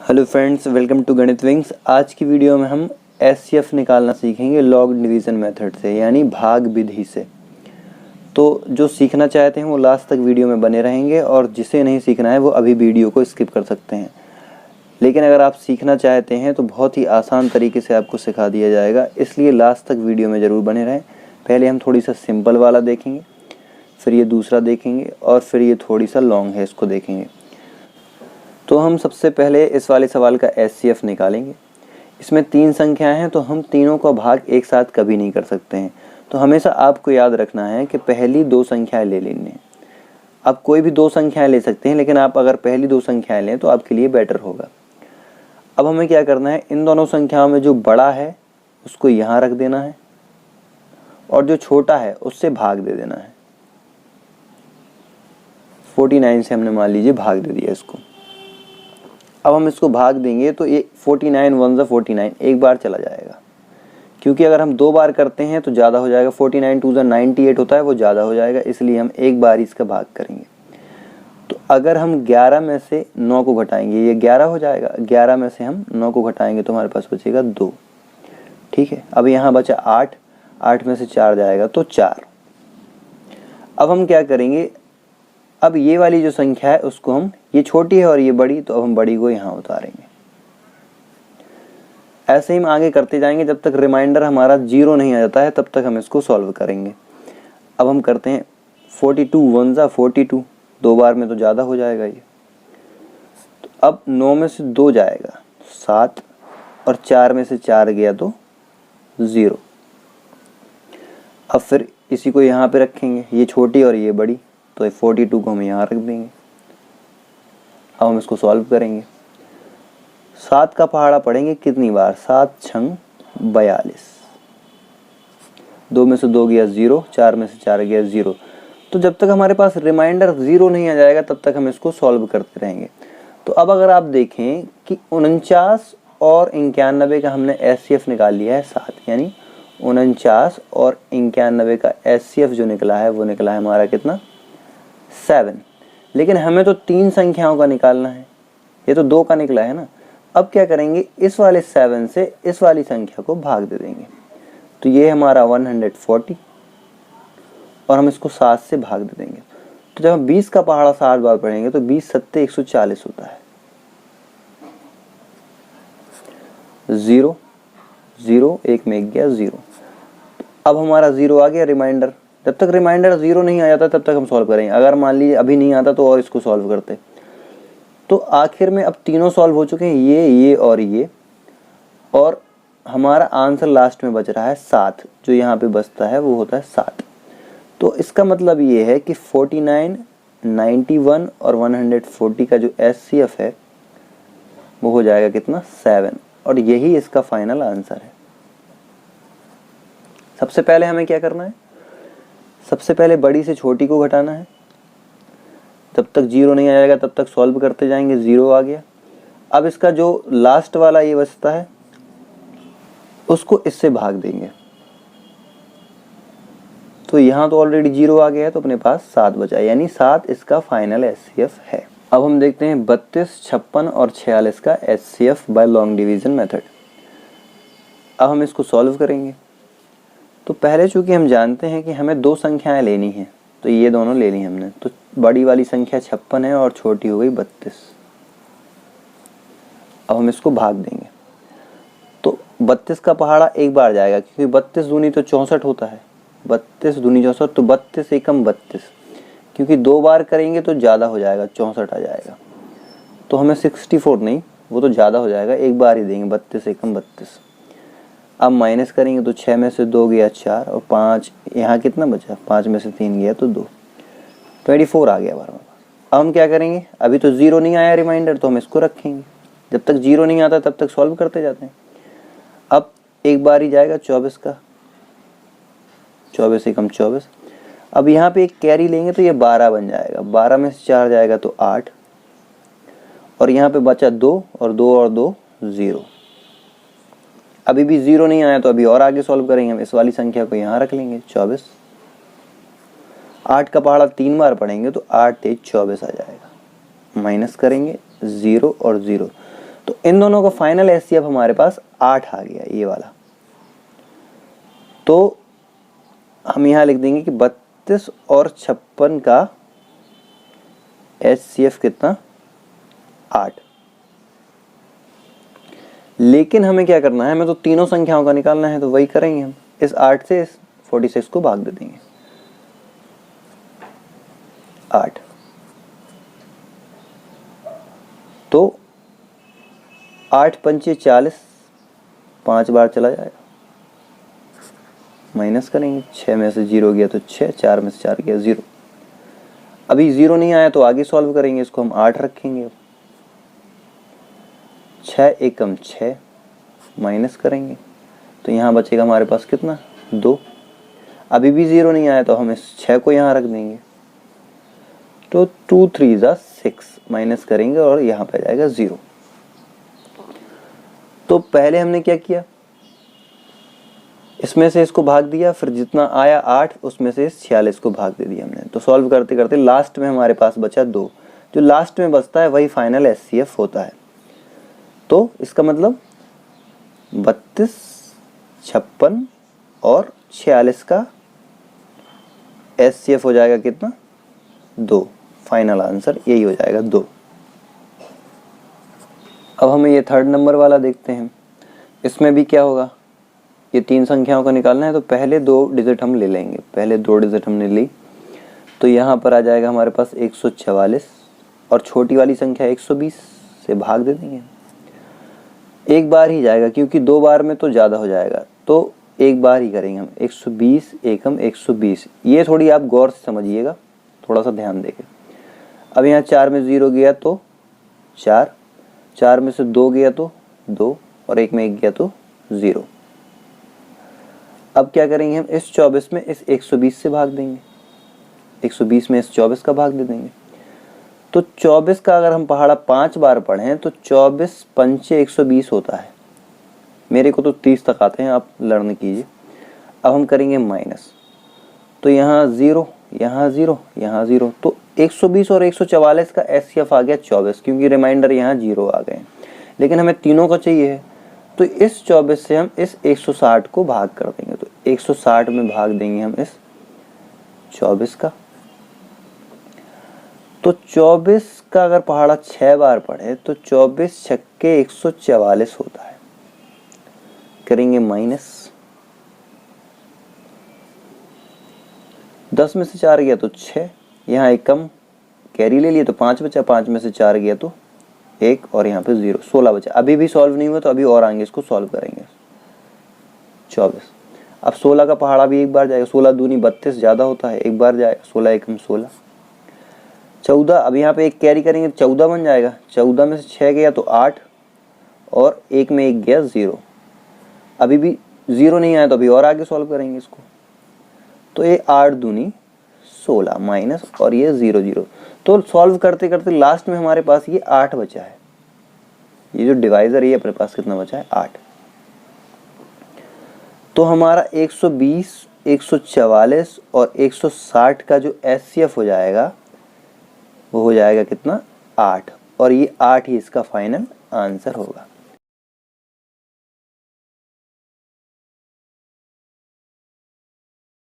Hello friends, welcome to गणित wings. आज की वीडियो में हम एचसीएफ निकालना सीखेंगे लॉग डिवीज़न मेथड से, यानी भाग विधि से। तो जो सीखना चाहते हैं वो लास्ट तक वीडियो में बने रहेंगे, और जिसे नहीं सीखना है वो अभी वीडियो को स्किप कर सकते हैं। लेकिन अगर आप सीखना चाहते हैं तो बहुत ही आसान तरीके से आपको सिखा दिया जाएगा, इसलिए लास्ट तक वीडियो में ज़रूर बने रहें। पहले हम थोड़ी सा सिंपल वाला देखेंगे, फिर ये दूसरा देखेंगे, और फिर ये थोड़ी सा लॉन्ग है, इसको देखेंगे। तो हम सबसे पहले इस वाले सवाल का एचसीएफ निकालेंगे। इसमें 3 संख्याएं हैं, तो हम तीनों का भाग एक साथ कभी नहीं कर सकते हैं। तो हमेशा आपको याद रखना है कि पहली 2 संख्याएं ले लेनी है। आप कोई भी 2 संख्याएं ले सकते हैं, लेकिन आप अगर पहली 2 संख्याएं लें तो आपके लिए बेटर होगा। अब हमें क्या करना है, इन दोनों संख्याओं में जो बड़ा है उसको यहाँ रख देना है, और जो छोटा है उससे भाग दे देना है। 49 से हमने मान लीजिए भाग दे दिया इसको। अब हम इसको भाग देंगे तो ये 49 1 ज़ा 49 एक बार चला जाएगा, क्योंकि अगर हम 2 बार करते हैं तो ज़्यादा हो जाएगा। 49 2 ज़ा 98 होता है, वो ज़्यादा हो जाएगा, इसलिए हम एक बार इसका भाग करेंगे। तो अगर हम 11 में से 9 को घटाएंगे, ये 11 हो जाएगा। 11 में से हम 9 को घटाएंगे तो हमारे पास बचेगा 2। ठीक है, अब यहाँ बचा 8, 8 में से 4 जाएगा तो 4। अब हम क्या करेंगे, अब ये वाली जो संख्या है उसको हम, ये छोटी है और ये बड़ी, तो अब हम बड़ी को यहाँ उतारेंगे। ऐसे ही हम आगे करते जाएंगे जब तक रिमाइंडर हमारा 0 नहीं आ जाता है, तब तक हम इसको सॉल्व करेंगे। अब हम करते हैं 42 1 ज़ा 42, 2 बार में तो ज़्यादा हो जाएगा ये। तो अब 9 में से 2 जाएगा 7, और 4 में से 4 गया तो 0। अब फिर इसी को यहाँ पे रखेंगे, ये छोटी और ये बड़ी, तो 42 को हम यहाँ रख देंगे। अब हम इसको सॉल्व करेंगे। 7 का पहाड़ा पढ़ेंगे कितनी बार, 7 छंग 42, 2 में से 2 गया 0, 4 में से 4 गया 0। तो जब तक हमारे पास रिमाइंडर 0 नहीं आ जाएगा तब तक हम इसको सॉल्व करते रहेंगे। तो अब अगर आप देखें कि 49 और 91 का हमने एचसीएफ निकाल लिया है 7, यानी 49 और 91 का एचसीएफ जो निकला है वो निकला है हमारा कितना, 7। लेकिन हमें तो 3 संख्याओं का निकालना है, ये तो 2 का निकला है ना। अब क्या करेंगे, इस वाले 7 से इस वाली संख्या को भाग दे देंगे, तो ये हमारा 140, और हम इसको 7 से भाग दे देंगे। तो जब हम 20 का पहाड़ा 7 बार पढ़ेंगे तो 20 सत्ते 140 होता है। 0 0 1 में 1 गया 0। अब हमारा 0 आ गया रिमाइंडर। जब तक रिमाइंडर 0 नहीं आ जाता तब तक हम सॉल्व करेंगे। अगर मान लीजिए अभी नहीं आता तो और इसको सॉल्व करते। तो आखिर में अब तीनों सॉल्व हो चुके हैं, ये और ये, और हमारा आंसर लास्ट में बच रहा है 7। जो यहाँ पे बचता है वो होता है 7। तो इसका मतलब ये है कि 49, 91 और 140 का जो एचसीएफ है वो हो जाएगा कितना, 7, और यही इसका फाइनल आंसर है। सबसे पहले हमें क्या करना है, सबसे पहले बड़ी से छोटी को घटाना है। जब तक 0 नहीं आ जाएगा तब तक सॉल्व करते जाएंगे। 0 आ गया। अब इसका जो लास्ट वाला ये बचता है उसको इससे भाग देंगे, तो यहाँ तो ऑलरेडी 0 आ गया है, तो अपने पास 7 बचा, यानी 7 इसका फाइनल एचसीएफ है। अब हम देखते हैं 32, 56 और 46 का HCF by long division method. अब हम इसको सॉल्व करेंगे। तो पहले चूंकि हम जानते हैं कि हमें 2 संख्याएं लेनी हैं, तो ये दोनों ले ली हमने। तो बड़ी वाली संख्या 56 है और छोटी हो गई 32। अब हम इसको भाग देंगे, तो 32 का पहाड़ा एक बार जाएगा, क्योंकि 32 दूनी तो 64 होता है। 32 दूनी 64, तो 32 एकम 32, क्योंकि 2 बार करेंगे तो ज़्यादा हो जाएगा, 64 आ जाएगा। तो हमें 64 नहीं, वो तो ज़्यादा हो जाएगा, एक बार ही देंगे, 32 एकम 32। अब माइनस करेंगे तो 6 में से 2 गया 4, और 5 यहाँ कितना बचा, 5 में से 3 गया तो 2, 24 आ गया हमारे पास। अब हम क्या करेंगे, अभी तो 0 नहीं आया रिमाइंडर, तो हम इसको रखेंगे। जब तक 0 नहीं आता तब तक सॉल्व करते जाते हैं। अब एक बार ही जाएगा 24 का, 24 एकम 24। अब यहाँ पे एक कैरी लेंगे तो ये 12 बन जाएगा। 12 में से 4 जाएगा तो 8, और यहाँ पे बचा 2 और 2 0। अभी भी 0 नहीं आया तो अभी और आगे सॉल्व करेंगे। हम इस वाली संख्या को यहाँ रख लेंगे 24। 8 का पहाड़ा 3 बार पढ़ेंगे तो 8 तेज 24 आ जाएगा। माइनस करेंगे 0 और 0, तो इन दोनों का फाइनल एचसीएफ हमारे पास 8 आ गया, ये वाला। तो हम यहाँ लिख देंगे कि 32 और 56 का एचसीएफ कितना, 8। लेकिन हमें क्या करना है, हमें तो तीनों संख्याओं का निकालना है, तो वही करेंगे हम। इस 8 से इस 46 को भाग दे देंगे, 8। तो 8 पंचे 40, 5 बार चला जाएगा, माइनस करेंगे, 6 में से 0 गया तो 6, 4 में से 4 गया 0। अभी 0 नहीं आया तो आगे सॉल्व करेंगे, इसको हम 8 रखेंगे। 6 एकम 6, माइनस करेंगे तो यहाँ बचेगा हमारे पास कितना, 2। अभी भी 0 नहीं आया तो हम इस 6 को यहाँ रख देंगे, तो 2 3 जा 6, माइनस करेंगे और यहाँ पे जाएगा 0। तो पहले हमने क्या किया, इसमें से इसको भाग दिया, फिर जितना आया 8 उसमें से 46 को भाग दे दिया हमने। तो सॉल्व करते करते लास्ट में हमारे पास बचा 2। जो लास्ट में बचता है वही फाइनल एचसीएफ होता है। तो इसका मतलब 32, 56 और 46 का एचसीएफ हो जाएगा कितना, 2। फाइनल आंसर यही हो जाएगा, 2। अब हमें ये थर्ड नंबर वाला देखते हैं। इसमें भी क्या होगा, ये 3 संख्याओं का निकालना है, तो पहले 2 डिजिट हम ले लेंगे। पहले 2 डिजिट हमने ली तो यहाँ पर आ जाएगा हमारे पास 144 और छोटी वाली संख्या 120 से भाग दे देंगे। एक बार ही जाएगा क्योंकि 2 बार में तो ज़्यादा हो जाएगा, तो एक बार ही करेंगे हम। 120 एकम 120, ये थोड़ी आप गौर से समझिएगा, थोड़ा सा ध्यान देके। अब यहाँ 4 में 0 गया तो 4, 4 में से 2 गया तो 2 और 1 में 1 गया तो 0। अब क्या करेंगे हम, इस 24 में इस 120 से भाग देंगे, 120 में इस 24 का भाग दे देंगे। तो 24 का अगर हम पहाड़ा 5 बार पढ़ें तो 24 पंचे 120 होता है। मेरे को तो 30 तक आते हैं, आप लर्न कीजिए। अब हम करेंगे माइनस, तो यहाँ 0, यहाँ 0, यहाँ 0, तो 120 और 144 का एचसीएफ आ गया 24, क्योंकि रिमाइंडर यहाँ 0 आ गए। लेकिन हमें तीनों का चाहिए है, तो इस 24 से हम इस 160 को भाग कर देंगे। तो 160 में भाग देंगे हम इस 24 का। तो 24 का अगर पहाड़ा 6 बार पढ़े तो 24 छक्के 144 होता है। करेंगे माइनस, 10 में से 4 गया तो 6, यहाँ एक कम कैरी ले लिए तो 5 बचा, 5 में से 4 गया तो 1 और यहाँ पे 0, 16 बचा। अभी भी सॉल्व नहीं हुआ तो अभी और आएंगे, इसको सॉल्व करेंगे। 24, अब 16 का पहाड़ा भी एक बार जाएगा, 16 दूनी 32 ज़्यादा होता है, एक बार जाएगा, 16 एकम 16। 14, अब यहाँ पे एक कैरी करेंगे 14 बन जाएगा, 14 में से 6 गया तो 8 और 1 में 1 गया 0। अभी भी 0 नहीं आया तो अभी और आगे सॉल्व करेंगे इसको। तो ये 8 दूनी 16 माइनस और ये 0 0। तो सॉल्व करते करते लास्ट में हमारे पास ये 8 बचा है। ये जो डिवाइजर है अपने पास कितना बचा है, 8। तो हमारा 120, 144 और 160 का जो एचसीएफ हो जाएगा वो हो जाएगा कितना, 8, और ये 8 ही इसका फाइनल आंसर होगा।